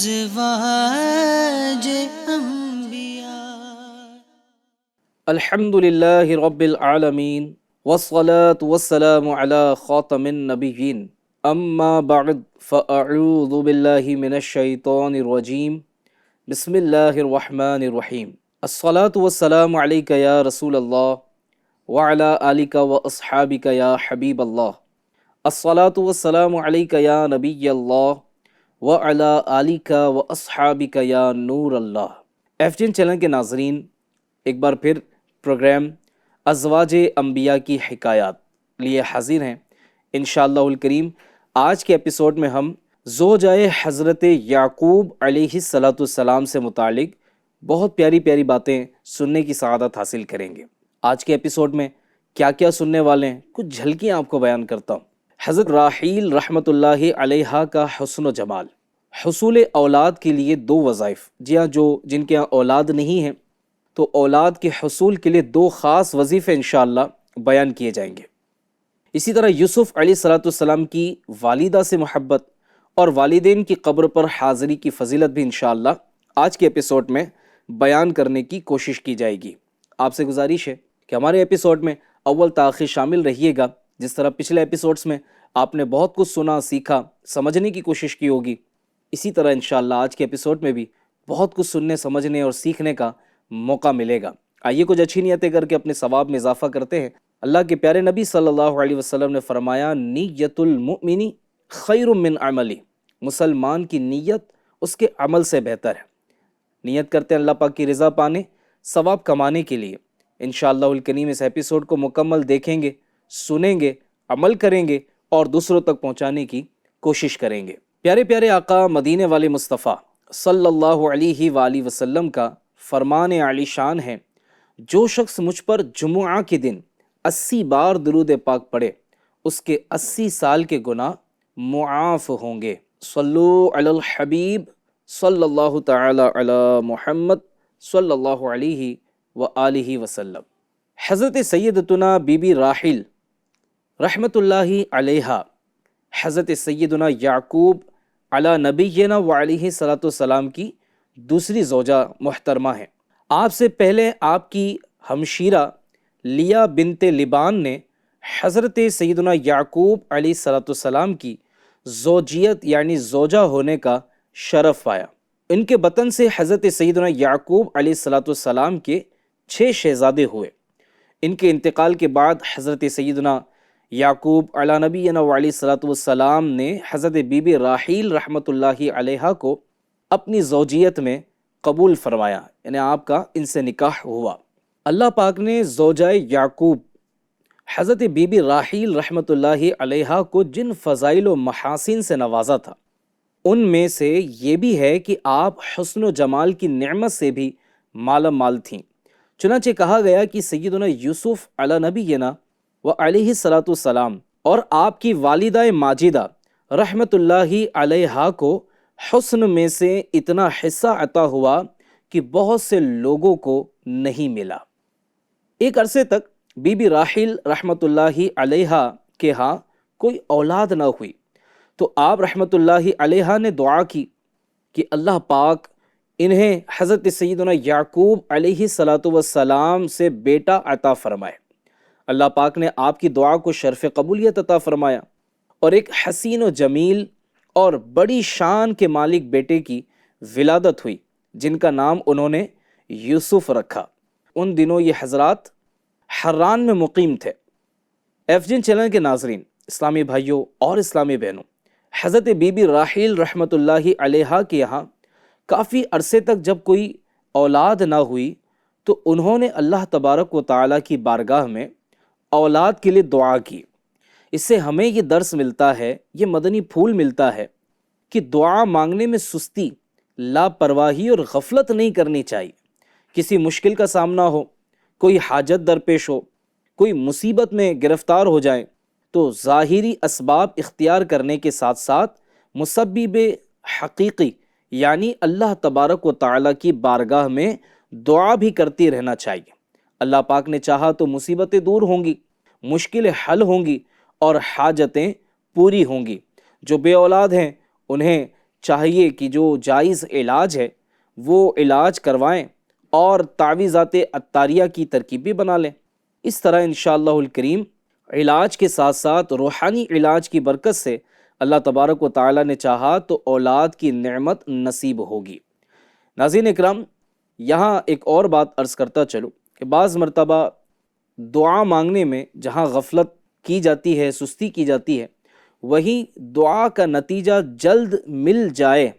ازواج انبیاء۔ الحمدللہ رب العالمین والصلاة والسلام علی خاتم النبیین اما بعد فاعوذ باللہ من الشیطان الرجیم بسم اللہ الرحمن الرحیم الصلاة والسلام علیک یا رسول اللہ وعلی آلک واصحابک یا حبیب اللہ الصلاة والسلام علیک یا نبی اللہ وعلی آلک واصحابک یا نور اللہ۔ FGN چینل کے ناظرین، ایک بار پھر پروگرام ازواج انبیاء کی حکایات لیے حاضر ہیں انشاءاللہ الکریم۔ آج کے ایپیسوڈ میں ہم زوجائے حضرت یعقوب علیہ السلام سے متعلق بہت پیاری پیاری باتیں سننے کی سعادت حاصل کریں گے۔ آج کے ایپیسوڈ میں کیا کیا سننے والے ہیں، کچھ جھلکیاں آپ کو بیان کرتا ہوں۔ حضرت راحیل رحمۃ اللہ علیہا کا حسن و جمال، حصول اولاد کے لیے 2 وظائف۔ جی ہاں، جن کے یہاں اولاد نہیں ہیں تو اولاد کے حصول کے لیے 2 خاص وظیفے انشاءاللہ بیان کیے جائیں گے۔ اسی طرح یوسف علیہ السلام کی والدہ سے محبت اور والدین کی قبر پر حاضری کی فضیلت بھی انشاءاللہ آج کے ایپیسوڈ میں بیان کرنے کی کوشش کی جائے گی۔ آپ سے گزارش ہے کہ ہمارے ایپیسوڈ میں اول تا آخر شامل رہیے گا۔ جس طرح پچھلے ایپیسوڈز میں آپ نے بہت کچھ سنا، سیکھا، سمجھنے کی کوشش کی ہوگی، اسی طرح انشاءاللہ آج کے ایپیسوڈ میں بھی بہت کچھ سننے، سمجھنے اور سیکھنے کا موقع ملے گا۔ آئیے کچھ اچھی نیتیں کر کے اپنے ثواب میں اضافہ کرتے ہیں۔ اللہ کے پیارے نبی صلی اللہ علیہ وسلم نے فرمایا، نیت المؤمن خیر من عملی، مسلمان کی نیت اس کے عمل سے بہتر ہے۔ نیت کرتے ہیں اللہ پاک کی رضا پانے، ثواب کمانے کے لیے۔ انشاءاللہ الکریم اس ایپیسوڈ کو مکمل دیکھیں گے، سنیں گے، عمل کریں گے اور دوسروں تک پہنچانے کی کوشش کریں گے۔ پیارے پیارے آقا مدینے والے مصطفیٰ صلی اللہ علیہ وآلہ وسلم کا فرمان عالی شان ہے، جو شخص مجھ پر جمعہ کے دن 80 بار درود پاک پڑھے، اس کے 80 سال کے گناہ معاف ہوں گے۔ صلو علی الحبیب صلی اللہ تعالی علی محمد صلی اللہ علیہ وآلہ وسلم۔ حضرت سیدتنا بی بی راحیل رحمۃ اللہ علیہا حضرت سیدنا یعقوب علی نبینا وعلیہ السلام کی دوسری زوجہ محترمہ ہیں۔ آپ سے پہلے آپ کی ہمشیرہ لیا بنت لبان نے حضرت سیدنا یعقوب علیہ السلام کی زوجیت یعنی زوجہ ہونے کا شرف پایا۔ ان کے بطن سے حضرت سیدنا یعقوب علیہ السلام کے 6 شہزادے ہوئے۔ ان کے انتقال کے بعد حضرت سیدنا یعقوب علی نبینا علیہ السلام نے حضرت بی بی راحیل رحمۃ اللہ علیہا کو اپنی زوجیت میں قبول فرمایا، یعنی آپ کا ان سے نکاح ہوا۔ اللہ پاک نے زوجہ یعقوب حضرت بی بی راحیل رحمۃ اللہ علیہا کو جن فضائل و محاسن سے نوازا تھا، ان میں سے یہ بھی ہے کہ آپ حسن و جمال کی نعمت سے بھی مالا مال تھیں۔ چنانچہ کہا گیا کہ سیدنا یوسف علی نبینا وعلیہ السلام اور آپ کی والدہ ماجدہ رحمۃ اللہ علیہا کو حسن میں سے اتنا حصہ عطا ہوا کہ بہت سے لوگوں کو نہیں ملا۔ ایک عرصے تک بی بی راحیل رحمۃ اللہ علیہا کے ہاں کوئی اولاد نہ ہوئی، تو آپ رحمۃ اللہ علیہا نے دعا کی کہ اللہ پاک انہیں حضرت سیدنا یعقوب علیہ السلام سے بیٹا عطا فرمائے۔ اللہ پاک نے آپ کی دعا کو شرف قبولیت عطا فرمایا اور ایک حسین و جمیل اور بڑی شان کے مالک بیٹے کی ولادت ہوئی، جن کا نام انہوں نے یوسف رکھا۔ ان دنوں یہ حضرات حران میں مقیم تھے۔ FGN چینل کے ناظرین، اسلامی بھائیوں اور اسلامی بہنوں، حضرت بی بی راحیل رحمۃ اللہ علیہا کے یہاں کافی عرصے تک جب کوئی اولاد نہ ہوئی تو انہوں نے اللہ تبارک و تعالیٰ کی بارگاہ میں اولاد کے لیے دعا کی۔ اس سے ہمیں یہ درس ملتا ہے، یہ مدنی پھول ملتا ہے کہ دعا مانگنے میں سستی، لاپرواہی اور غفلت نہیں کرنی چاہیے۔ کسی مشکل کا سامنا ہو، کوئی حاجت درپیش ہو، کوئی مصیبت میں گرفتار ہو جائیں تو ظاہری اسباب اختیار کرنے کے ساتھ ساتھ مسبب حقیقی یعنی اللہ تبارک و تعالیٰ کی بارگاہ میں دعا بھی کرتی رہنا چاہیے۔ اللہ پاک نے چاہا تو مصیبتیں دور ہوں گی، مشکلیں حل ہوں گی اور حاجتیں پوری ہوں گی۔ جو بے اولاد ہیں انہیں چاہیے کہ جو جائز علاج ہے وہ علاج کروائیں اور تعویذات عطاریہ کی ترکیب بھی بنا لیں۔ اس طرح انشاءاللہ الکریم علاج کے ساتھ ساتھ روحانی علاج کی برکت سے اللہ تبارک و تعالیٰ نے چاہا تو اولاد کی نعمت نصیب ہوگی۔ ناظرین اکرام، یہاں ایک اور بات عرض کرتا چلوں کہ بعض مرتبہ دعا مانگنے میں جہاں غفلت کی جاتی ہے، سستی کی جاتی ہے، وہی دعا کا نتیجہ جلد مل جائے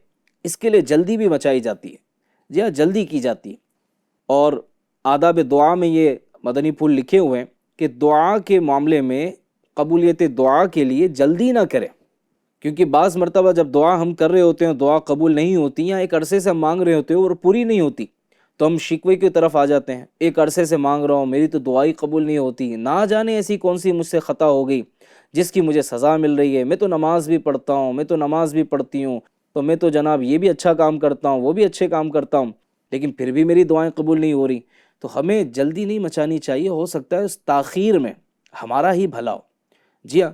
اس کے لیے جلدی بھی مچائی جاتی ہے، جی ہاں، جلدی کی جاتی ہے۔ اور آداب دعا میں یہ مدنی پھول لکھے ہوئے ہیں کہ دعا کے معاملے میں قبولیت دعا کے لیے جلدی نہ کریں، کیونکہ بعض مرتبہ جب دعا ہم کر رہے ہوتے ہیں، دعا قبول نہیں ہوتی یا ایک عرصے سے ہم مانگ رہے ہوتے ہیں اور پوری نہیں ہوتی، تو ہم شکوے کی طرف آ جاتے ہیں، ایک عرصے سے مانگ رہا ہوں، میری تو دعائی قبول نہیں ہوتی، نہ جانے ایسی کون سی مجھ سے خطا ہو گئی جس کی مجھے سزا مل رہی ہے، میں تو نماز بھی پڑھتا ہوں، میں تو نماز بھی پڑھتی ہوں، تو میں تو جناب یہ بھی اچھا کام کرتا ہوں، وہ بھی اچھے کام کرتا ہوں، لیکن پھر بھی میری دعائیں قبول نہیں ہو رہی۔ تو ہمیں جلدی نہیں مچانی چاہیے، ہو سکتا ہے اس تاخیر میں ہمارا ہی بھلا ہو۔ جی ہاں،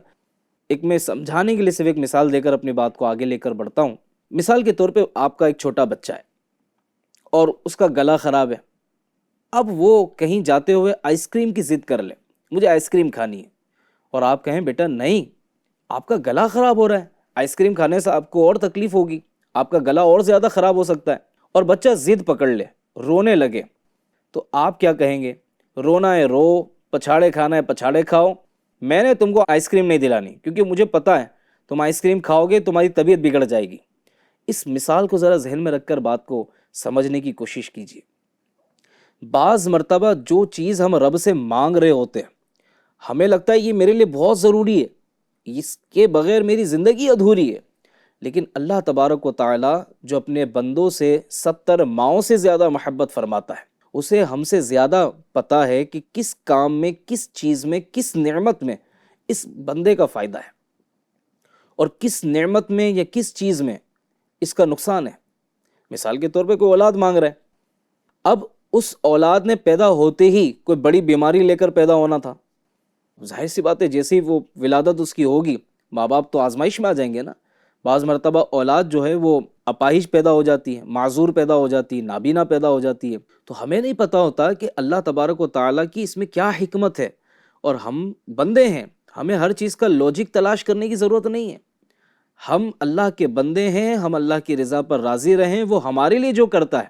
ایک میں سمجھانے کے لیے صرف ایک مثال دے کر اپنی بات کو آگے لے کر بڑھتا ہوں۔ مثال کے طور پہ آپ کا ایک چھوٹا بچہ ہے اور اس کا گلا خراب ہے، اب وہ کہیں جاتے ہوئے آئس کریم کی ضد کر لے، مجھے آئس کریم کھانی ہے، اور آپ کہیں بیٹا نہیں، آپ کا گلا خراب ہو رہا ہے، آئس کریم کھانے سے آپ کو اور تکلیف ہوگی، آپ کا گلا اور زیادہ خراب ہو سکتا ہے، اور بچہ ضد پکڑ لے، رونے لگے، تو آپ کیا کہیں گے؟ رونا ہے رو، پچھاڑے کھانا ہے پچھاڑے کھاؤ، میں نے تم کو آئس کریم نہیں دلانی، کیونکہ مجھے پتہ ہے تم آئس کریم کھاؤ گے تمہاری طبیعت بگڑ جائے گی۔ اس مثال کو ذرا ذہن میں رکھ کر بات کو سمجھنے کی کوشش کیجیے۔ بعض مرتبہ جو چیز ہم رب سے مانگ رہے ہوتے ہیں، ہمیں لگتا ہے یہ میرے لیے بہت ضروری ہے، اس کے بغیر میری زندگی ادھوری ہے، لیکن اللہ تبارک و تعالی جو اپنے بندوں سے 70 ماؤں سے زیادہ محبت فرماتا ہے، اسے ہم سے زیادہ پتہ ہے کہ کس کام میں، کس چیز میں، کس نعمت میں اس بندے کا فائدہ ہے، اور کس نعمت میں یا کس چیز میں اس کا نقصان ہے۔ مثال کے طور پہ کوئی اولاد مانگ رہا ہے، اب اس اولاد نے پیدا ہوتے ہی کوئی بڑی بیماری لے کر پیدا ہونا تھا، ظاہر سی بات ہے جیسے ہی وہ ولادت اس کی ہوگی، ماں باپ تو آزمائش میں آ جائیں گے نا۔ بعض مرتبہ اولاد جو ہے وہ اپاہج پیدا ہو جاتی ہے، معذور پیدا ہو جاتی ہے، نابینا پیدا ہو جاتی ہے، تو ہمیں نہیں پتہ ہوتا کہ اللہ تبارک و تعالیٰ کی اس میں کیا حکمت ہے، اور ہم بندے ہیں، ہمیں ہر چیز کا لوجک تلاش کرنے کی ضرورت نہیں ہے، ہم اللہ کے بندے ہیں، ہم اللہ کی رضا پر راضی رہیں، وہ ہمارے لیے جو کرتا ہے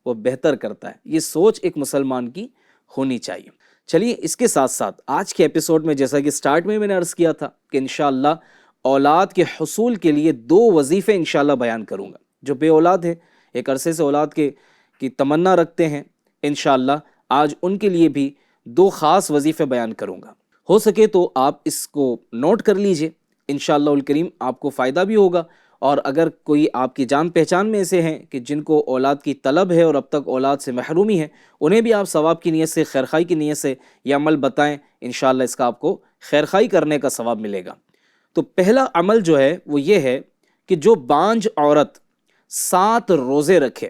وہ بہتر کرتا ہے، یہ سوچ ایک مسلمان کی ہونی چاہیے۔ چلیے اس کے ساتھ ساتھ آج کے ایپیسوڈ میں جیسا کہ سٹارٹ میں نے عرض کیا تھا کہ انشاءاللہ اولاد کے حصول کے لیے 2 وظیفے انشاءاللہ بیان کروں گا۔ جو بے اولاد ہے، ایک عرصے سے اولاد کی تمنا رکھتے ہیں، انشاءاللہ آج ان کے لیے بھی 2 خاص وظیفے بیان کروں گا۔ ہو سکے تو آپ اس کو نوٹ کر لیجئے، انشاءاللہ الکریم آپ کو فائدہ بھی ہوگا، اور اگر کوئی آپ کی جان پہچان میں ایسے ہیں کہ جن کو اولاد کی طلب ہے اور اب تک اولاد سے محرومی ہے، انہیں بھی آپ ثواب کی نیت سے، خیرخواہی کی نیت سے یہ عمل بتائیں، انشاءاللہ اس کا آپ کو خیرخواہی کرنے کا ثواب ملے گا۔ تو پہلا عمل جو ہے وہ یہ ہے کہ جو بانجھ عورت 7 روزے رکھے،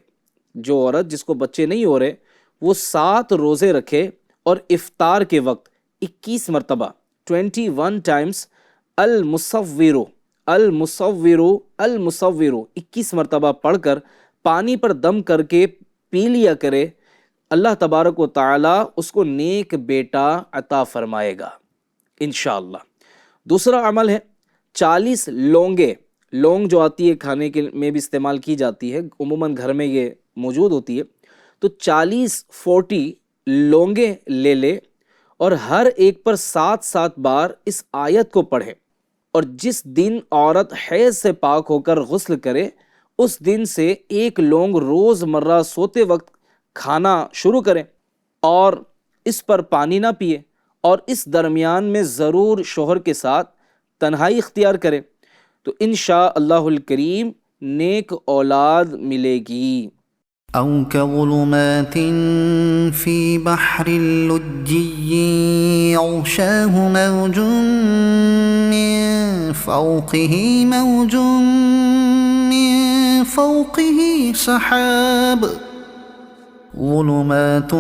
جو عورت جس کو بچے نہیں ہو رہے وہ 7 روزے رکھے، اور افطار کے وقت 21 مرتبہ 21 ٹائمز المصورو 21 مرتبہ پڑھ کر پانی پر دم کر کے پی لیا کرے، اللہ تبارک و تعالی اس کو نیک بیٹا عطا فرمائے گا انشاءاللہ۔ دوسرا عمل ہے 40 لونگے، لونگ جو آتی ہے کھانے کے میں بھی استعمال کی جاتی ہے، عموماً گھر میں یہ موجود ہوتی ہے، تو 40 لونگے لے لے اور ہر ایک پر 7 بار اس آیت کو پڑھے، اور جس دن عورت حیض سے پاک ہو کر غسل کرے اس دن سے 1 لونگ روز مرہ سوتے وقت کھانا شروع کرے، اور اس پر پانی نہ پیے، اور اس درمیان میں ضرور شوہر کے ساتھ تنہائی اختیار کرے، تو انشاءاللہ الکریم نیک اولاد ملے گی۔ أو كظلمات في بحر اللجي يغشاه موج من فوقه سحاب ظلمات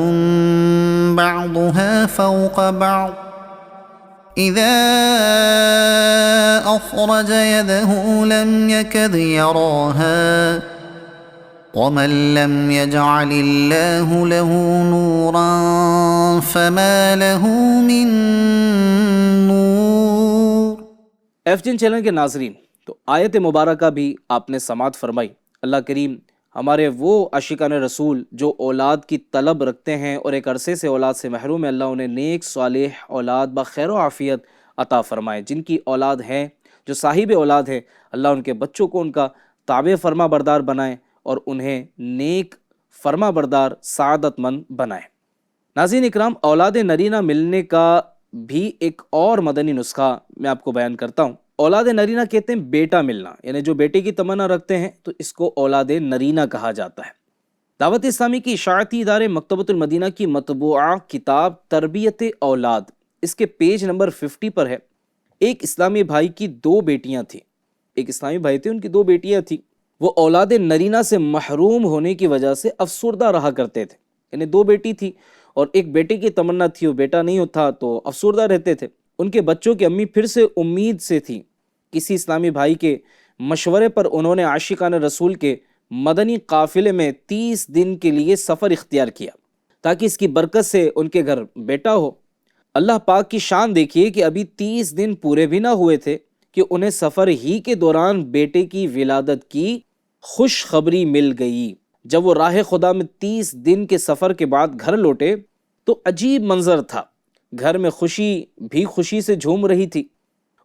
بعضها فوق بعض إذا أخرج يده لم يكد يراها ومن لم يجعل الله له نورا فما له من نور۔ ایف جن چینل کے ناظرین، تو آیت مبارکہ بھی آپ نے سماعت فرمائی۔ اللہ کریم ہمارے وہ عاشقان رسول جو اولاد کی طلب رکھتے ہیں اور ایک عرصے سے اولاد سے محروم ہیں، اللہ انہیں نیک صالح اولاد بخیر و عافیت عطا فرمائے۔ جن کی اولاد ہے، جو صاحب اولاد ہے، اللہ ان کے بچوں کو ان کا تابع فرما بردار بنائے اور انہیں نیک فرما بردار سعادت مند بنائے۔ ناظرین اکرام، اولاد نرینہ ملنے کا بھی ایک اور مدنی نسخہ میں آپ کو بیان کرتا ہوں۔ اولاد نرینہ کہتے ہیں بیٹا ملنا، یعنی جو بیٹے کی تمنا رکھتے ہیں تو اس کو اولاد نرینہ کہا جاتا ہے۔ دعوت اسلامی کی اشاعتی ادارے مکتبۃ المدینہ کی مطبوعہ کتاب تربیت اولاد، اس کے پیج نمبر 50 پر ہے، ایک اسلامی بھائی کی 2 بیٹیاں تھیں۔ ایک اسلامی بھائی تھے، ان کی 2 بیٹیاں تھیں۔ وہ اولاد نرینہ سے محروم ہونے کی وجہ سے افسردہ رہا کرتے تھے، یعنی 2 بیٹی تھی اور ایک بیٹے کی تمنا تھی، وہ بیٹا نہیں ہوتا تو افسردہ رہتے تھے۔ ان کے بچوں کی امی پھر سے امید سے تھی۔ کسی اسلامی بھائی کے مشورے پر انہوں نے عاشقان رسول کے مدنی قافلے میں 30 دن کے لیے سفر اختیار کیا تاکہ اس کی برکت سے ان کے گھر بیٹا ہو۔ اللہ پاک کی شان دیکھیے کہ ابھی 30 دن پورے بھی نہ ہوئے تھے کہ انہیں سفر ہی کے دوران بیٹے کی ولادت کی خوشخبری مل گئی۔ جب وہ راہ خدا میں 30 دن کے سفر کے بعد گھر لوٹے تو عجیب منظر تھا۔ گھر میں خوشی بھی خوشی سے جھوم رہی تھی۔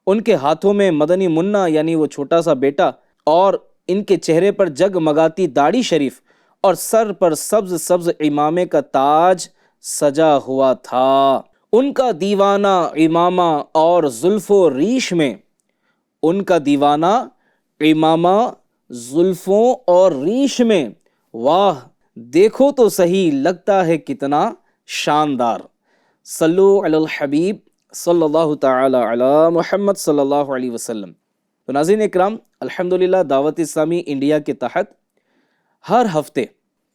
ان کے ہاتھوں میں مدنی منا یعنی وہ چھوٹا سا بیٹا، اور ان کے چہرے پر جگمگاتی داڑھی شریف اور سر پر سبز سبز امامے کا تاج سجا ہوا تھا۔ ان کا دیوانہ امامہ اور زلف و ریش میں، ان کا دیوانہ امامہ زلفوں اور ریش میں، واہ دیکھو تو صحیح لگتا ہے کتنا شاندار۔ صلو علی الحبیب صلی اللہ تعالی علی محمد صلی اللہ علیہ وسلم۔ تو ناظرین اکرام، الحمدللہ دعوت اسلامی انڈیا کے تحت ہر ہفتے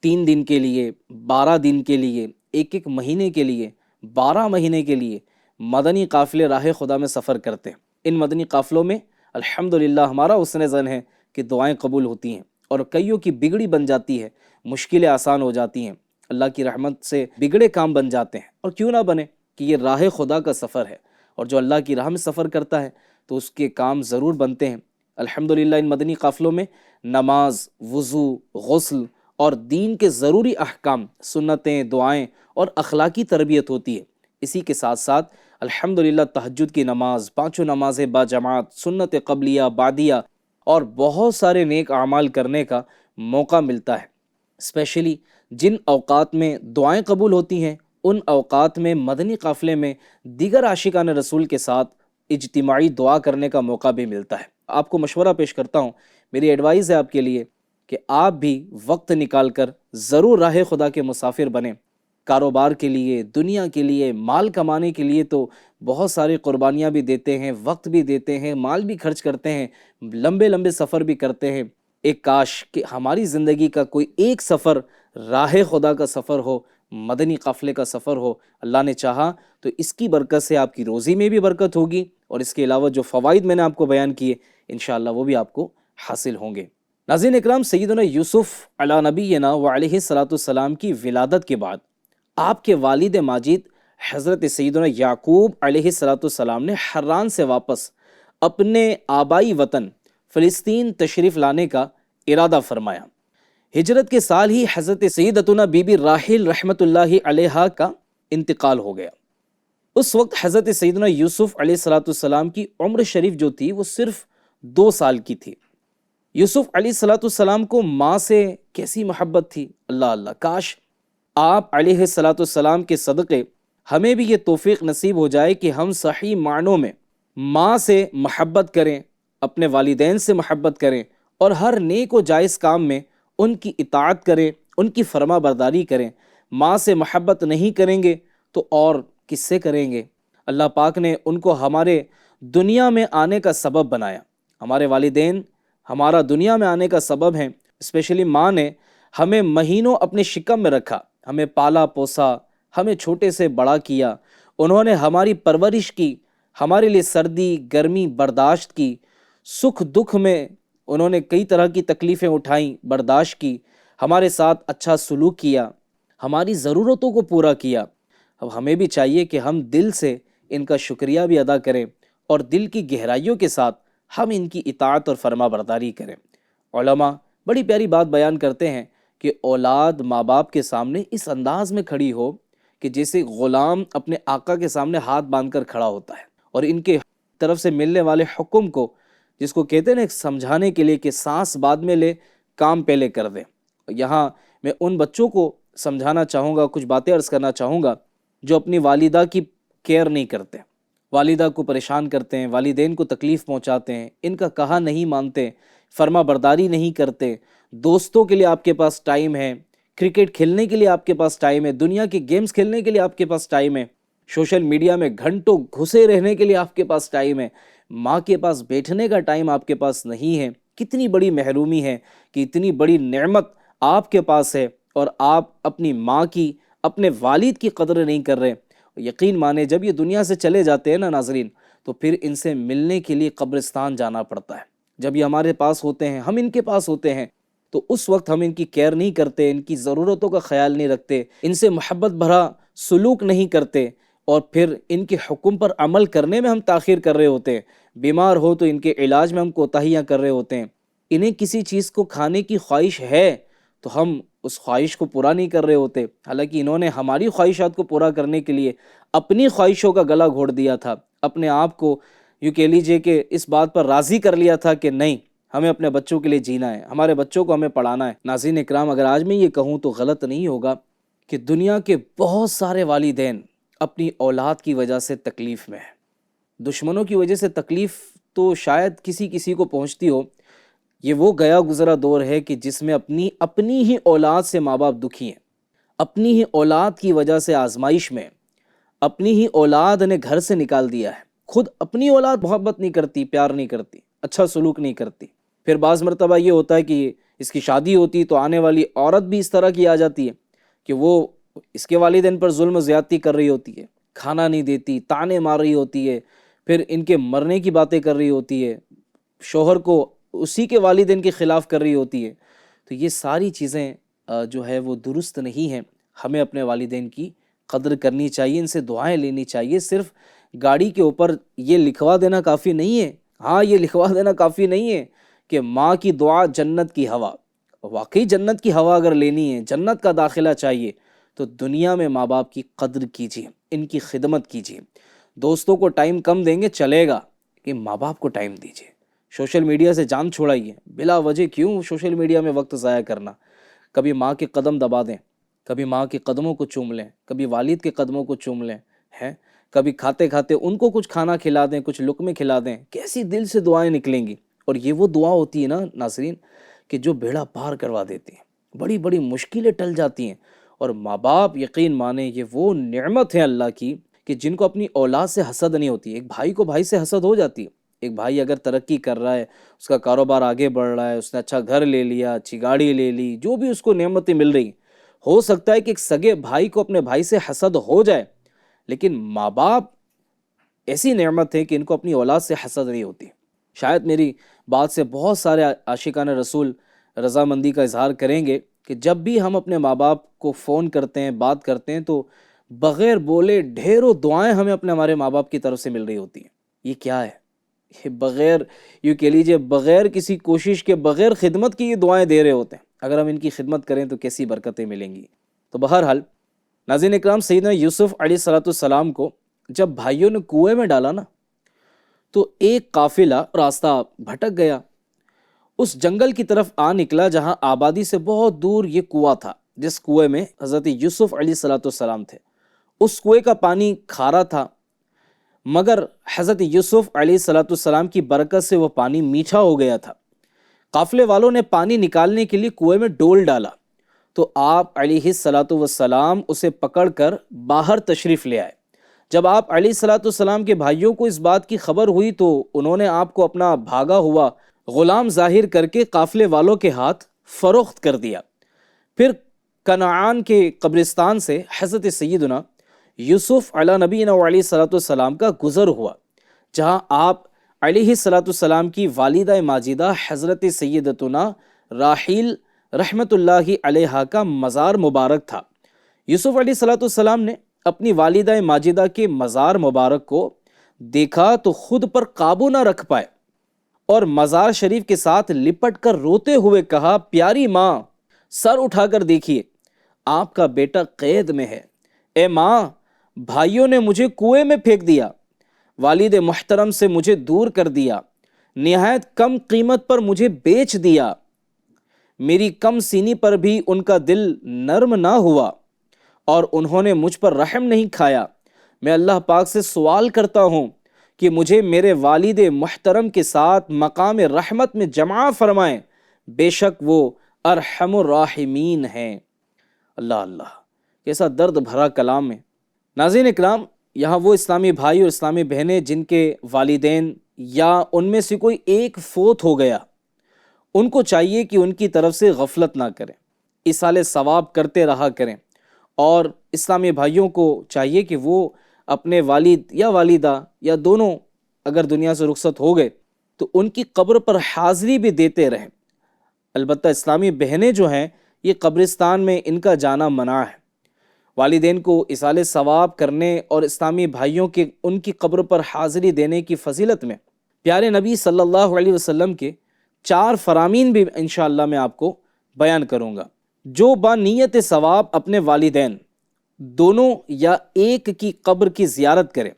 3 دن کے لیے، 12 دن کے لیے، ایک مہینے کے لیے، 12 مہینے کے لیے مدنی قافلے راہ خدا میں سفر کرتے ہیں۔ ان مدنی قافلوں میں الحمدللہ ہمارا حسن ظن ہے کہ دعائیں قبول ہوتی ہیں اور کئیوں کی بگڑی بن جاتی ہے، مشکلیں آسان ہو جاتی ہیں، اللہ کی رحمت سے بگڑے کام بن جاتے ہیں۔ اور کیوں نہ بنے کہ یہ راہ خدا کا سفر ہے، اور جو اللہ کی راہ میں سفر کرتا ہے تو اس کے کام ضرور بنتے ہیں۔ الحمدللہ ان مدنی قافلوں میں نماز، وضو، غسل اور دین کے ضروری احکام، سنتیں، دعائیں اور اخلاقی تربیت ہوتی ہے۔ اسی کے ساتھ ساتھ الحمدللہ تہجد کی نماز، 5 نمازیں باجماعت، سنت قبلیہ، بعدیہ اور بہت سارے نیک اعمال کرنے کا موقع ملتا ہے۔ اسپیشلی جن اوقات میں دعائیں قبول ہوتی ہیں، ان اوقات میں مدنی قافلے میں دیگر عاشقان رسول کے ساتھ اجتماعی دعا کرنے کا موقع بھی ملتا ہے۔ آپ کو مشورہ پیش کرتا ہوں، میری ایڈوائز ہے آپ کے لیے کہ آپ بھی وقت نکال کر ضرور راہ خدا کے مسافر بنیں۔ کاروبار کے لیے، دنیا کے لیے، مال کمانے کے لیے تو بہت ساری قربانیاں بھی دیتے ہیں، وقت بھی دیتے ہیں، مال بھی خرچ کرتے ہیں، لمبے لمبے سفر بھی کرتے ہیں۔ ایک کاش کہ ہماری زندگی کا کوئی ایک سفر راہ خدا کا سفر ہو، مدنی قافلے کا سفر ہو۔ اللہ نے چاہا تو اس کی برکت سے آپ کی روزی میں بھی برکت ہوگی، اور اس کے علاوہ جو فوائد میں نے آپ کو بیان کیے انشاءاللہ وہ بھی آپ کو حاصل ہوں گے۔ ناظرین اکرام، سیدنا یوسف علی نبینا و علیہ السلام کی ولادت کے بعد آپ کے والد ماجد حضرت سیدنا یعقوب علیہ السلام نے حران سے واپس اپنے آبائی وطن فلسطین تشریف لانے کا ارادہ فرمایا۔ ہجرت کے سال ہی حضرت سیدتنا بی بی راحل رحمت اللہ علیہا کا انتقال ہو گیا۔ اس وقت حضرت سیدنا یوسف علیہ السلام کی عمر شریف جو تھی وہ صرف 2 سال کی تھی۔ یوسف علیہ السلام کو ماں سے کیسی محبت تھی، اللہ اللہ، کاش آپ علیہ السلام کے صدقے ہمیں بھی یہ توفیق نصیب ہو جائے کہ ہم صحیح معنوں میں ماں سے محبت کریں، اپنے والدین سے محبت کریں، اور ہر نیک و جائز کام میں ان کی اطاعت کریں، ان کی فرما برداری کریں۔ ماں سے محبت نہیں کریں گے تو اور کس سے کریں گے؟ اللہ پاک نے ان کو ہمارے دنیا میں آنے کا سبب بنایا۔ ہمارے والدین ہمارا دنیا میں آنے کا سبب ہیں۔ اسپیشلی ماں نے ہمیں مہینوں اپنے شکم میں رکھا، ہمیں پالا پوسا، ہمیں چھوٹے سے بڑا کیا، انہوں نے ہماری پرورش کی، ہمارے لیے سردی گرمی برداشت کی، سکھ دکھ میں انہوں نے کئی طرح کی تکلیفیں اٹھائیں، برداشت کی، ہمارے ساتھ اچھا سلوک کیا، ہماری ضرورتوں کو پورا کیا۔ اب ہمیں بھی چاہیے کہ ہم دل سے ان کا شکریہ بھی ادا کریں اور دل کی گہرائیوں کے ساتھ ہم ان کی اطاعت اور فرما برداری کریں۔ علماء بڑی پیاری بات بیان کرتے ہیں کہ اولاد ماں باپ کے سامنے اس انداز میں کھڑی ہو کہ جیسے غلام اپنے آقا کے سامنے ہاتھ باندھ کر کھڑا ہوتا ہے، اور ان کے طرف سے ملنے والے حکم کو، جس کو کہتے ہیں نا سمجھانے کے لیے کہ سانس بعد میں لے کام پہلے کر دیں۔ یہاں میں ان بچوں کو سمجھانا چاہوں گا، کچھ باتیں عرض کرنا چاہوں گا جو اپنی والدہ کی کیئر نہیں کرتے، والدہ کو پریشان کرتے ہیں، والدین کو تکلیف پہنچاتے ہیں، ان کا کہا نہیں مانتے، فرما برداری نہیں کرتے۔ دوستوں کے لیے آپ کے پاس ٹائم ہے، کرکٹ کھیلنے کے لیے آپ کے پاس ٹائم ہے، دنیا کے گیمز کھیلنے کے لیے آپ کے پاس ٹائم ہے، سوشل میڈیا میں گھنٹوں گھسے رہنے کے لیے آپ کے پاس ٹائم ہے، ماں کے پاس بیٹھنے کا ٹائم آپ کے پاس نہیں ہے۔ کتنی بڑی محرومی ہے کہ اتنی بڑی نعمت آپ کے پاس ہے اور آپ اپنی ماں کی، اپنے والد کی قدر نہیں کر رہے۔ یقین مانے جب یہ دنیا سے چلے جاتے ہیں نا ناظرین، تو پھر ان سے ملنے کے لیے قبرستان جانا پڑتا ہے۔ جب یہ ہمارے پاس ہوتے ہیں، ہم ان کے پاس ہوتے ہیں، تو اس وقت ہم ان کی کیئر نہیں کرتے، ان کی ضرورتوں کا خیال نہیں رکھتے، ان سے محبت بھرا سلوک نہیں کرتے، اور پھر ان کے حکم پر عمل کرنے میں ہم تاخیر کر رہے ہوتے ہیں۔ بیمار ہو تو ان کے علاج میں ہم کوتاہیاں کر رہے ہوتے ہیں۔ انہیں کسی چیز کو کھانے کی خواہش ہے تو ہم اس خواہش کو پورا نہیں کر رہے ہوتے، حالانکہ انہوں نے ہماری خواہشات کو پورا کرنے کے لیے اپنی خواہشوں کا گلا گھونٹ دیا تھا، اپنے آپ کو یوں کہہ لیجئے کہ اس بات پر راضی کر لیا تھا کہ نہیں، ہمیں اپنے بچوں کے لیے جینا ہے، ہمارے بچوں کو ہمیں پڑھانا ہے۔ ناظرین اکرام، اگر آج میں یہ کہوں تو غلط نہیں ہوگا کہ دنیا کے بہت سارے والدین اپنی اولاد کی وجہ سے تکلیف میں ہیں۔ دشمنوں کی وجہ سے تکلیف تو شاید کسی کسی کو پہنچتی ہو، یہ وہ گیا گزرا دور ہے کہ جس میں اپنی ہی اولاد سے ماں باپ دکھی ہیں، اپنی ہی اولاد کی وجہ سے آزمائش میں، اپنی ہی اولاد نے گھر سے نکال دیا ہے۔ خود اپنی اولاد محبت نہیں کرتی، پیار نہیں کرتی، اچھا سلوک نہیں کرتی۔ پھر بعض مرتبہ یہ ہوتا ہے کہ اس کی شادی ہوتی تو آنے والی عورت بھی اس طرح کی آ جاتی ہے کہ وہ اس کے والدین پر ظلم و زیادتی کر رہی ہوتی ہے، کھانا نہیں دیتی، تانے مار رہی ہوتی ہے، پھر ان کے مرنے کی باتیں کر رہی ہوتی ہے، شوہر کو اسی کے والدین کے خلاف کر رہی ہوتی ہے۔ تو یہ ساری چیزیں جو ہے وہ درست نہیں ہیں۔ ہمیں اپنے والدین کی قدر کرنی چاہیے، ان سے دعائیں لینی چاہیے۔ صرف گاڑی کے اوپر یہ لکھوا دینا کافی نہیں ہے، ہاں یہ لکھوا دینا کافی نہیں ہے کہ ماں کی دعا جنت کی ہوا۔ واقعی جنت کی ہوا اگر لینی ہے، جنت کا داخلہ چاہیے، تو دنیا میں ماں باپ کی قدر کیجیے، ان کی خدمت کیجیے۔ دوستوں کو ٹائم کم دیں گے چلے گا، کہ ماں باپ کو ٹائم دیجیے۔ سوشل میڈیا سے جان چھوڑائیے، بلا وجہ کیوں سوشل میڈیا میں وقت ضائع کرنا۔ کبھی ماں کے قدم دبا دیں، کبھی ماں کے قدموں کو چوم لیں، کبھی والد کے قدموں کو چوم لیں، ہیں کبھی کھاتے کھاتے ان کو کچھ کھانا کھلا دیں، کچھ لقمے کھلا دیں۔ کیسی دل سے دعائیں نکلیں گی، اور یہ وہ دعا ہوتی ہے نا ناظرین کہ جو بیڑا پار کروا دیتی ہیں، بڑی بڑی مشکلیں ٹل جاتی ہیں۔ اور ماں باپ یقین مانے یہ وہ نعمت ہے اللہ کی کہ جن کو اپنی اولاد سے حسد نہیں ہوتی۔ ایک بھائی کو بھائی سے حسد ہو جاتی ہے، ایک بھائی اگر ترقی کر رہا ہے، اس کا کاروبار آگے بڑھ رہا ہے، اس نے اچھا گھر لے لیا، اچھی گاڑی لے لی، جو بھی اس کو نعمتیں مل رہی، ہو سکتا ہے کہ ایک سگے بھائی کو اپنے بھائی سے حسد ہو جائے، لیکن ماں باپ ایسی نعمت ہے کہ ان کو اپنی اولاد سے حسد نہیں ہوتی۔ شاید میری بات سے بہت سارے عاشقان رسول رضامندی کا اظہار کریں گے کہ جب بھی ہم اپنے ماں باپ کو فون کرتے ہیں، بات کرتے ہیں، تو بغیر بولے ڈھیروں دعائیں ہمیں ہمارے ماں باپ کی طرف سے مل رہی ہوتی ہیں۔ یہ کیا ہے؟ یہ بغیر یوں کہہ لیجیے بغیر کسی کوشش کے، بغیر خدمت کی یہ دعائیں دے رہے ہوتے ہیں۔ اگر ہم ان کی خدمت کریں تو کیسی برکتیں ملیں گی۔ تو بہرحال ناظرین اکرام، سیدنا یوسف علیہ السلام کو جب بھائیوں نے کنویں میں ڈالا نا، تو ایک قافلہ راستہ بھٹک گیا، اس جنگل کی طرف آ نکلا جہاں آبادی سے بہت دور یہ کنواں تھا، جس کنویں میں حضرت یوسف علیہ السلام تھے۔ اس کنویں کا پانی کھارا تھا، مگر حضرت یوسف علیہ السلام کی برکت سے وہ پانی میٹھا ہو گیا تھا۔ قافلے والوں نے پانی نکالنے کے لیے کنویں میں ڈول ڈالا، تو آپ علیہ السلام اسے پکڑ کر باہر تشریف لے آئے۔ جب آپ علیہ السلام کے بھائیوں کو اس بات کی خبر ہوئی تو انہوں نے آپ کو اپنا بھاگا ہوا غلام ظاہر کر کے قافلے والوں کے ہاتھ فروخت کر دیا۔ پھر کنعان کے قبرستان سے حضرت سیدنا یوسف علی نبینا علیہ السلام کا گزر ہوا۔ جہاں آپ علیہ الصلاۃ والسلام کی والدہ ماجدہ حضرت سیدتنا راحیل رحمۃ اللہ علیہا کا مزار مبارک تھا۔ یوسف علیہ الصلاۃ والسلام نے اپنی والدہ ماجدہ کے مزار مبارک کو دیکھا تو خود پر قابو نہ رکھ پائے اور مزار شریف کے ساتھ لپٹ کر روتے ہوئے کہا، پیاری ماں، سر اٹھا کر دیکھیے، آپ کا بیٹا قید میں ہے۔ اے ماں، بھائیوں نے مجھے کنویں میں پھینک دیا، والد محترم سے مجھے دور کر دیا، نہایت کم قیمت پر مجھے بیچ دیا، میری کم سینی پر بھی ان کا دل نرم نہ ہوا اور انہوں نے مجھ پر رحم نہیں کھایا۔ میں اللہ پاک سے سوال کرتا ہوں کہ مجھے میرے والد محترم کے ساتھ مقام رحمت میں جمع فرمائیں، بے شک وہ ارحم الراحمین ہیں۔ اللہ اللہ، کیسا درد بھرا کلام ہے۔ ناظرین اکرام، یہاں وہ اسلامی بھائی اور اسلامی بہنیں جن کے والدین یا ان میں سے کوئی ایک فوت ہو گیا، ان کو چاہیے کہ ان کی طرف سے غفلت نہ کریں، ایصال ثواب کرتے رہا کریں، اور اسلامی بھائیوں کو چاہیے کہ وہ اپنے والد یا والدہ یا دونوں اگر دنیا سے رخصت ہو گئے تو ان کی قبر پر حاضری بھی دیتے رہیں۔ البتہ اسلامی بہنیں جو ہیں، یہ قبرستان میں ان کا جانا منع ہے۔ والدین کو ایصال ثواب کرنے اور اسلامی بھائیوں کے ان کی قبر پر حاضری دینے کی فضیلت میں پیارے نبی صلی اللہ علیہ وسلم کے 4 فرامین بھی انشاءاللہ میں آپ کو بیان کروں گا۔ جو بانیت ثواب اپنے والدین دونوں یا ایک کی قبر کی زیارت کرے،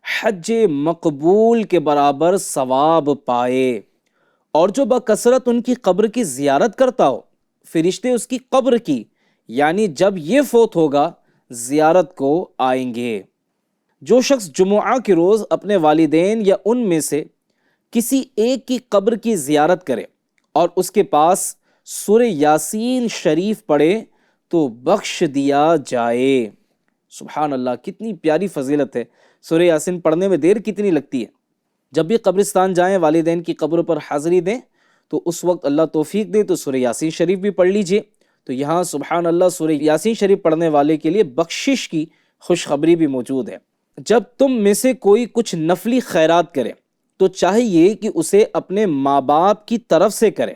حج مقبول کے برابر ثواب پائے، اور جو بکثرت ان کی قبر کی زیارت کرتا ہو، فرشتے اس کی قبر کی یعنی جب یہ فوت ہوگا زیارت کو آئیں گے۔ جو شخص جمعہ کے روز اپنے والدین یا ان میں سے کسی ایک کی قبر کی زیارت کرے اور اس کے پاس سورہ یاسین شریف پڑھے تو بخش دیا جائے۔ سبحان اللہ، کتنی پیاری فضیلت ہے۔ سورہ یاسین پڑھنے میں دیر کتنی لگتی ہے۔ جب بھی قبرستان جائیں، والدین کی قبر پر حاضری دیں تو اس وقت اللہ توفیق دے تو سورہ یاسین شریف بھی پڑھ لیجئے۔ تو یہاں سبحان اللہ سورہ یاسین شریف پڑھنے والے کے لیے بخشش کی خوشخبری بھی موجود ہے۔ جب تم میں سے کوئی کچھ نفلی خیرات کرے تو چاہیے کہ اسے اپنے ماں باپ کی طرف سے کرے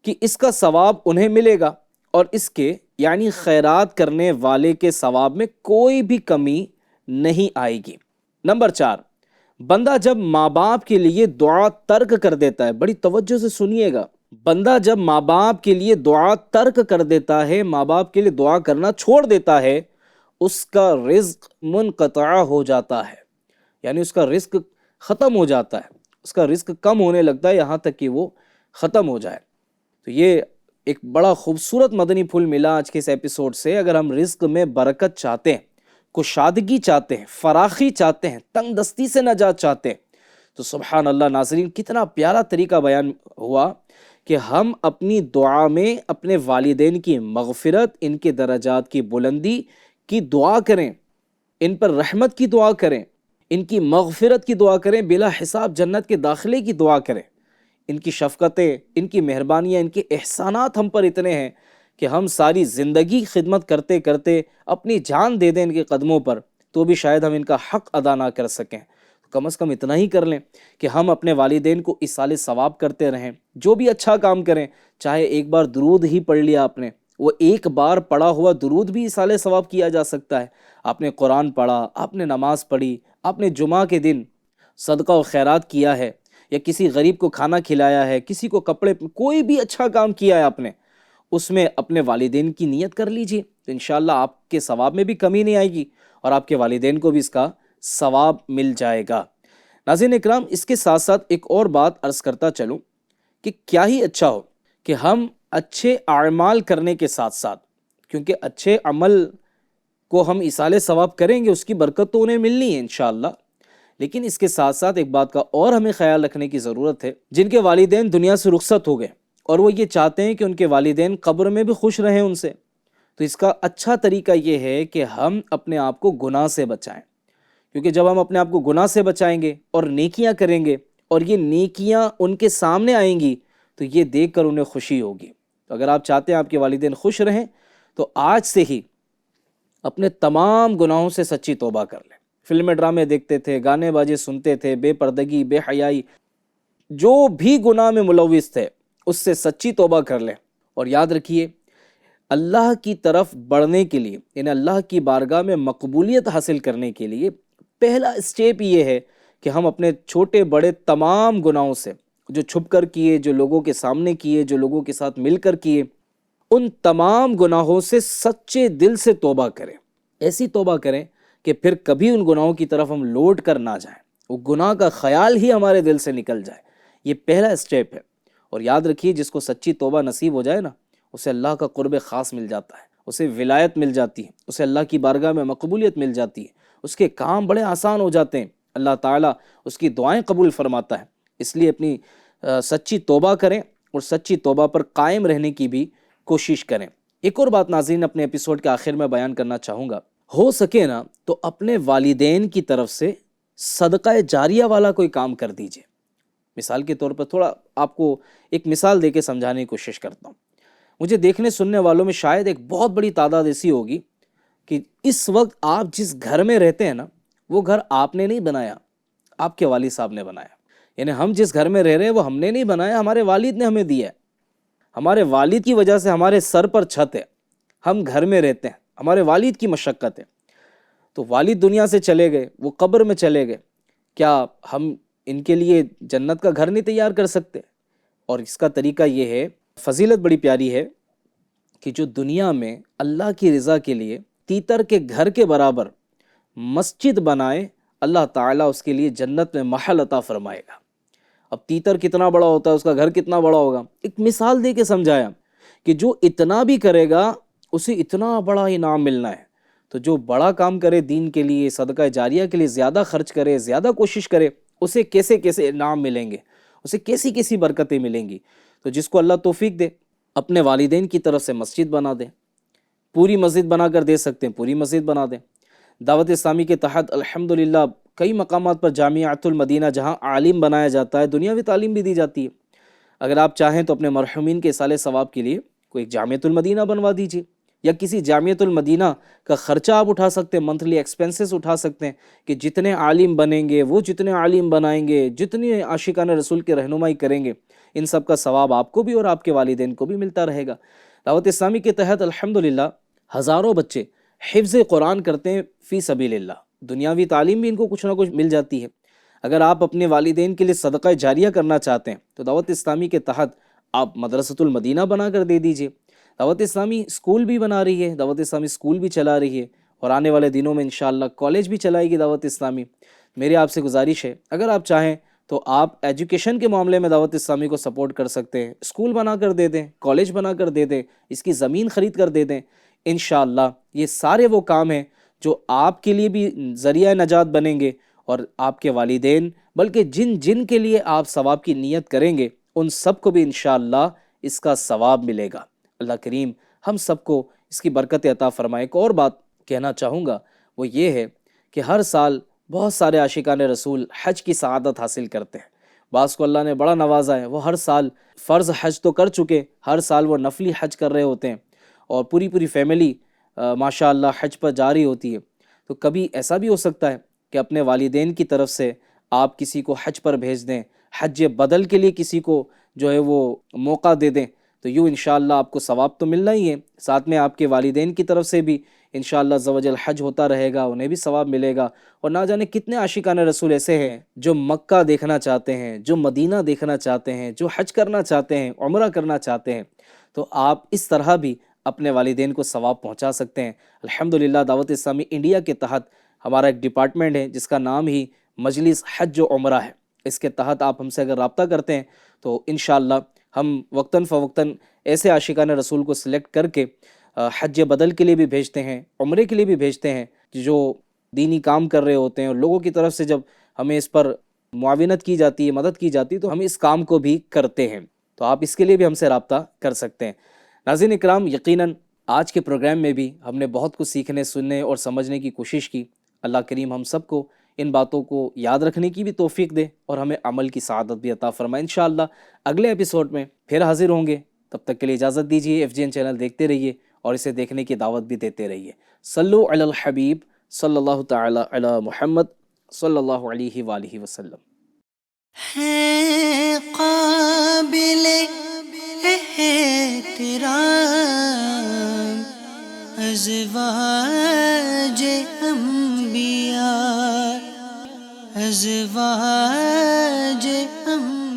کہ اس کا ثواب انہیں ملے گا، اور اس کے یعنی خیرات کرنے والے کے ثواب میں کوئی بھی کمی نہیں آئے گی۔ نمبر 4، بندہ جب ماں باپ کے لیے دعا ترک کر دیتا ہے، بڑی توجہ سے سنیے گا، بندہ جب ماں باپ کے لیے دعا ترک کر دیتا ہے، ماں باپ کے لیے دعا کرنا چھوڑ دیتا ہے، اس کا رزق منقطع ہو جاتا ہے، یعنی اس کا رزق ختم ہو جاتا ہے، اس کا رزق کم ہونے لگتا ہے یہاں تک کہ وہ ختم ہو جائے۔ تو یہ ایک بڑا خوبصورت مدنی پھول ملا آج کے اس ایپیسوڈ سے۔ اگر ہم رزق میں برکت چاہتے ہیں، کشادگی چاہتے ہیں، فراخی چاہتے ہیں، تنگ دستی سے نجات چاہتے ہیں، تو سبحان اللہ ناظرین، کتنا پیارا طریقہ بیان ہوا کہ ہم اپنی دعا میں اپنے والدین کی مغفرت، ان کے درجات کی بلندی کی دعا کریں، ان پر رحمت کی دعا کریں، ان کی مغفرت کی دعا کریں، بلا حساب جنت کے داخلے کی دعا کریں۔ ان کی شفقتیں، ان کی مہربانیاں، ان کے احسانات ہم پر اتنے ہیں کہ ہم ساری زندگی خدمت کرتے کرتے اپنی جان دے دیں ان کے قدموں پر تو بھی شاید ہم ان کا حق ادا نہ کر سکیں۔ کم از کم اتنا ہی کر لیں کہ ہم اپنے والدین کو ایصال ثواب کرتے رہیں، جو بھی اچھا کام کریں، چاہے ایک بار درود ہی پڑھ لیا آپ نے، وہ ایک بار پڑھا ہوا درود بھی ایصال ثواب کیا جا سکتا ہے۔ آپ نے قرآن پڑھا، آپ نے نماز پڑھی، آپ نے جمعہ کے دن صدقہ و خیرات کیا ہے، یا کسی غریب کو کھانا کھلایا ہے، کسی کو کپڑے، کوئی بھی اچھا کام کیا ہے آپ نے، اس میں اپنے والدین کی نیت کر لیجئے تو انشاءاللہ آپ کے ثواب میں بھی کمی نہیں آئے گی اور آپ کے والدین کو بھی اس کا ثواب مل جائے گا۔ ناظرین اکرام، اس کے ساتھ ساتھ ایک اور بات عرض کرتا چلوں کہ کیا ہی اچھا ہو کہ ہم اچھے اعمال کرنے کے ساتھ ساتھ، کیونکہ اچھے عمل کو ہم ایصال ثواب کریں گے، اس کی برکت تو انہیں ملنی ہے انشاءاللہ، لیکن اس کے ساتھ ساتھ ایک بات کا اور ہمیں خیال رکھنے کی ضرورت ہے۔ جن کے والدین دنیا سے رخصت ہو گئے اور وہ یہ چاہتے ہیں کہ ان کے والدین قبر میں بھی خوش رہیں ان سے، تو اس کا اچھا طریقہ یہ ہے کہ ہم اپنے آپ کو گناہ سے بچائیں، کیونکہ جب ہم اپنے آپ کو گناہ سے بچائیں گے اور نیکیاں کریں گے اور یہ نیکیاں ان کے سامنے آئیں گی تو یہ دیکھ کر انہیں خوشی ہوگی۔ تو اگر آپ چاہتے ہیں آپ کے والدین خوش رہیں تو آج سے ہی اپنے تمام گناہوں سے سچی توبہ کر لیں، فلمیں ڈرامے دیکھتے تھے، گانے باجے سنتے تھے، بے پردگی، بے حیائی، جو بھی گناہ میں ملوث تھے اس سے سچی توبہ کر لیں. اور یاد رکھیے اللہ کی طرف بڑھنے کے لیے، یعنی اللہ کی بارگاہ میں مقبولیت حاصل کرنے کے لیے پہلا اسٹیپ یہ ہے کہ ہم اپنے چھوٹے بڑے تمام گناہوں سے، جو چھپ کر کیے، جو لوگوں کے سامنے کیے، جو لوگوں کے ساتھ مل کر کیے، ان تمام گناہوں سے سچے دل سے توبہ کریں. ایسی توبہ کریں کہ پھر کبھی ان گناہوں کی طرف ہم لوٹ کر نہ جائیں، وہ گناہ کا خیال ہی ہمارے دل سے نکل جائے. یہ پہلا اسٹیپ ہے. اور یاد رکھیے جس کو سچی توبہ نصیب ہو جائے نا، اسے اللہ کا قرب خاص مل جاتا ہے، اسے ولایت مل جاتی ہے، اسے اللہ کی بارگاہ میں مقبولیت مل جاتی ہے، اس کے کام بڑے آسان ہو جاتے ہیں، اللہ تعالیٰ اس کی دعائیں قبول فرماتا ہے. اس لیے اپنی سچی توبہ کریں اور سچی توبہ پر قائم رہنے کی بھی کوشش کریں. ایک اور بات ناظرین اپنے ایپیسوڈ کے آخر میں بیان کرنا چاہوں گا، ہو سکے نا تو اپنے والدین کی طرف سے صدقہ جاریہ والا کوئی کام کر دیجئے. مثال کے طور پر تھوڑا آپ کو ایک مثال دے کے سمجھانے کی کوشش کرتا ہوں. مجھے دیکھنے سننے والوں میں شاید ایک بہت بڑی تعداد ایسی ہوگی کہ اس وقت آپ جس گھر میں رہتے ہیں نا، وہ گھر آپ نے نہیں بنایا، آپ کے والد صاحب نے بنایا. یعنی ہم جس گھر میں رہ رہے ہیں وہ ہم نے نہیں بنایا، ہمارے والد نے ہمیں دیا ہے. ہمارے والد کی وجہ سے ہمارے سر پر چھت ہے، ہم گھر میں رہتے ہیں، ہمارے والد کی مشقت ہے. تو والد دنیا سے چلے گئے، وہ قبر میں چلے گئے، کیا ہم ان کے لیے جنت کا گھر نہیں تیار کر سکتے؟ اور اس کا طریقہ یہ ہے، فضیلت بڑی پیاری ہے کہ جو دنیا میں اللہ کی رضا کے لیے تیتر کے گھر کے برابر مسجد بنائے، اللہ تعالیٰ اس کے لیے جنت میں محل عطا فرمائے گا. اب تیتر کتنا بڑا ہوتا ہے، اس کا گھر کتنا بڑا ہوگا. ایک مثال دے کے سمجھایا کہ جو اتنا بھی کرے گا اسے اتنا بڑا انعام ملنا ہے. تو جو بڑا کام کرے دین کے لیے، صدقہ جاریہ کے لیے، زیادہ خرچ کرے، زیادہ کوشش کرے، اسے کیسے کیسے انعام ملیں گے، اسے کیسی کیسی برکتیں ملیں گی. تو جس کو اللہ توفیق دے، اپنے والدین کی طرف سے مسجد بنا دیں. پوری مسجد بنا کر دے سکتے ہیں، پوری مسجد بنا دیں. دعوت اسلامی کے تحت الحمدللہ کئی مقامات پر جامعۃ المدینہ جہاں عالم بنایا جاتا ہے، دنیاوی تعلیم بھی دی جاتی ہے. اگر آپ چاہیں تو اپنے مرحومین کے اصالہ ثواب کے لیے کوئی جامعۃ المدینہ بنوا دیجیے، یا کسی جامعۃ المدینہ کا خرچہ آپ اٹھا سکتے ہیں، منتھلی ایکسپنسز اٹھا سکتے ہیں کہ جتنے عالم بنیں گے، وہ جتنے عالم بنائیں گے، جتنے عاشقان رسول کے رہنمائی کریں گے، ان سب کا ثواب آپ کو بھی اور آپ کے والدین کو بھی ملتا رہے گا. دعوت اسلامی کے تحت الحمدللہ ہزاروں بچے حفظ قرآن کرتے ہیں فی سبیل اللہ. دنیاوی تعلیم بھی ان کو کچھ نہ کچھ مل جاتی ہے. اگر آپ اپنے والدین کے لیے صدقہ جاریہ کرنا چاہتے ہیں تو دعوت اسلامی کے تحت آپ مدرسۃ المدینہ بنا کر دے دیجئے. دعوت اسلامی اسکول بھی بنا رہی ہے، دعوت اسلامی اسکول بھی چلا رہی ہے، اور آنے والے دنوں میں انشاءاللہ کالج بھی چلائے گی دعوت اسلامی. میری آپ سے گزارش ہے، اگر آپ چاہیں تو آپ ایجوکیشن کے معاملے میں دعوت اسلامی کو سپورٹ کر سکتے ہیں. اسکول بنا کر دے دیں، کالج بنا کر دے دیں، اس کی زمین خرید کر دے دیں. انشاءاللہ یہ سارے وہ کام ہیں جو آپ کے لیے بھی ذریعہ نجات بنیں گے، اور آپ کے والدین، بلکہ جن جن کے لیے آپ ثواب کی نیت کریں گے ان سب کو بھی انشاءاللہ اس کا ثواب ملے گا. اللہ کریم ہم سب کو اس کی برکت عطا فرمائے. ایک اور بات کہنا چاہوں گا، وہ یہ ہے کہ ہر سال بہت سارے عاشقان رسول حج کی سعادت حاصل کرتے ہیں. بعض کو اللہ نے بڑا نوازا ہے، وہ ہر سال فرض حج تو کر چکے، ہر سال وہ نفلی حج کر رہے ہوتے ہیں، اور پوری فیملی ماشاءاللہ حج پر جاری ہوتی ہے. تو کبھی ایسا بھی ہو سکتا ہے کہ اپنے والدین کی طرف سے آپ کسی کو حج پر بھیج دیں، حج بدل کے لیے کسی کو جو ہے وہ موقع دے دیں. تو یوں انشاءاللہ آپ کو ثواب تو ملنا ہی ہے، ساتھ میں آپ کے والدین کی طرف سے بھی انشاءاللہ عز و جل حج ہوتا رہے گا، انہیں بھی ثواب ملے گا. اور نہ جانے کتنے عاشقان رسول ایسے ہیں جو مکہ دیکھنا چاہتے ہیں، جو مدینہ دیکھنا چاہتے ہیں، جو حج کرنا چاہتے ہیں، عمرہ کرنا چاہتے ہیں. تو آپ اس طرح بھی اپنے والدین کو ثواب پہنچا سکتے ہیں. الحمدللہ دعوت اسلامی انڈیا کے تحت ہمارا ایک ڈپارٹمنٹ ہے جس کا نام ہی مجلس حج و عمرہ ہے. اس کے تحت آپ ہم سے اگر رابطہ کرتے ہیں تو انشاءاللہ ہم وقتاً فوقتاً ایسے عاشقان رسول کو سلیکٹ کر کے حج بدل کے لیے بھی بھیجتے ہیں، عمرے کے لیے بھی بھیجتے ہیں، جو دینی کام کر رہے ہوتے ہیں. اور لوگوں کی طرف سے جب ہمیں اس پر معاونت کی جاتی ہے، مدد کی جاتی ہے، تو ہم اس کام کو بھی کرتے ہیں. تو آپ اس کے لیے بھی ہم سے رابطہ کر سکتے ہیں. ناظرین اکرام، یقیناً آج کے پروگرام میں بھی ہم نے بہت کچھ سیکھنے، سننے اور سمجھنے کی کوشش کی. اللہ کریم ہم سب کو ان باتوں کو یاد رکھنے کی بھی توفیق دے اور ہمیں عمل کی سعادت بھی عطا فرمائے. انشاءاللہ اگلے ایپیسوڈ میں پھر حاضر ہوں گے. تب تک کے لیے اجازت دیجیے. FGN چینل دیکھتے رہیے اور اسے دیکھنے کی دعوت بھی دیتے رہیے. صلو علی الحبیب صلی اللہ تعالی علی محمد صلی اللہ علیہ وآلہ وسلم۔ ہے قابل احترام ازواج انبیاء، ازواج انبیاء